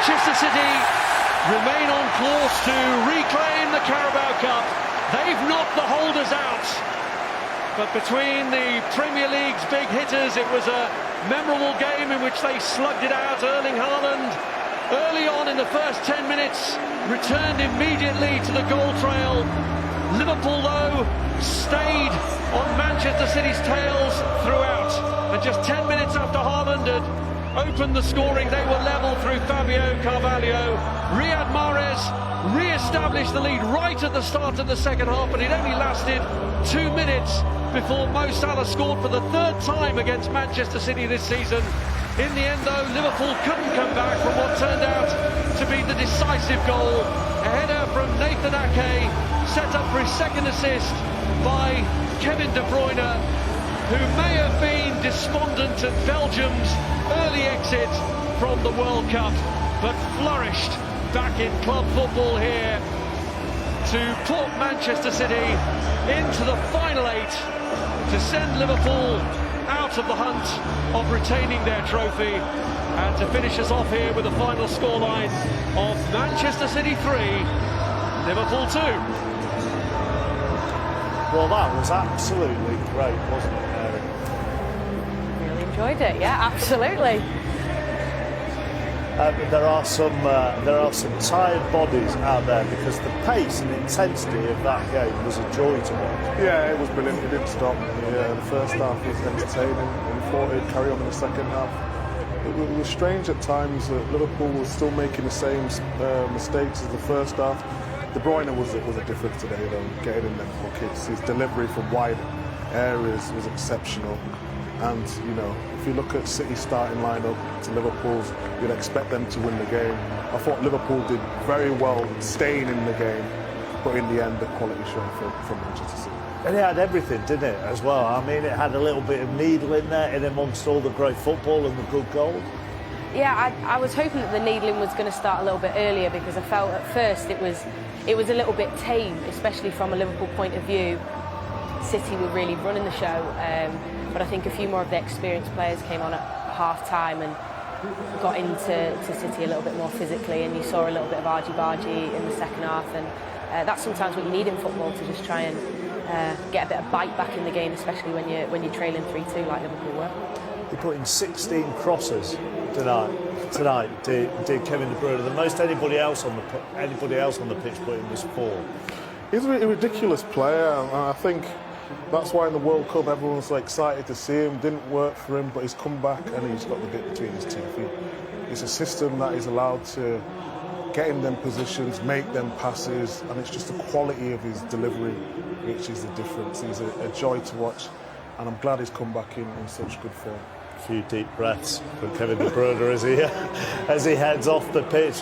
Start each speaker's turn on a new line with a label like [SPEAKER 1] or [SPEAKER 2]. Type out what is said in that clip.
[SPEAKER 1] Manchester City remain on course to reclaim the Carabao Cup. They've knocked the holders out. But between the Premier League's big hitters, it was a memorable game in which they slugged it out. Erling Haaland, early on in the first 10 minutes, returned immediately to the goal trail. Liverpool, though, stayed on Manchester City's tails throughout. And just 10 minutes after Haaland had opened the scoring, they were level through Fabio Carvalho. Riyad Mahrez re-established the lead right at the start of the second half, but it only lasted 2 minutes before Mo Salah scored for the third time against Manchester City this season. In the end, though, Liverpool couldn't come back from what turned out to be the decisive goal. A header from Nathan Ake, set up for his second assist by Kevin De Bruyne, who may have been despondent at Belgium's early exit from the World Cup, but flourished back in club football here to put Manchester City into the final eight, to send Liverpool out of the hunt of retaining their trophy, and to finish us off here with a final scoreline of Manchester City 3, Liverpool 2.
[SPEAKER 2] Well, that was absolutely great, wasn't it, Mary?
[SPEAKER 3] Really enjoyed it, yeah, absolutely.
[SPEAKER 2] There are some tired bodies out there because the pace and intensity of that game was a joy to watch.
[SPEAKER 4] Yeah, it was brilliant. It didn't stop. The first half was entertaining, and we thought it'd carry on in the second half. It was strange at times that Liverpool was still making the same mistakes as the first half. De Bruyne was a difference today, though, getting in them pockets. His delivery from wide areas was exceptional. And, you know, if you look at City's starting lineup to Liverpool's, you'd expect them to win the game. I thought Liverpool did very well staying in the game, but in the end, the quality showed from Manchester City.
[SPEAKER 2] And it had everything, didn't it, as well? I mean, it had a little bit of needle in there, in amongst all the great football and the good goals.
[SPEAKER 3] Yeah, I was hoping that the needling was going to start a little bit earlier, because I felt at first it was a little bit tame, especially from a Liverpool point of view. City were really running the show, but I think a few more of the experienced players came on at half-time and got into City a little bit more physically, and you saw a little bit of argy-bargy in the second half, and that's sometimes what you need in football, to just try and get a bit of bite back in the game, especially when you're trailing 3-2 like Liverpool were.
[SPEAKER 2] He put in 16 crosses tonight did Kevin De Bruyne. The most anybody else on the pitch put in was 4.
[SPEAKER 4] He's a ridiculous player, and I think that's why in the World Cup everyone's so excited to see him. Didn't work for him, but he's come back and he's got the bit between his teeth. It's a system that he's allowed to get in them positions, make them passes, and it's just the quality of his delivery which is the difference. He's a joy to watch, and I'm glad he's come back in such good form.
[SPEAKER 2] A few deep breaths from Kevin De Bruyne as he heads off the pitch.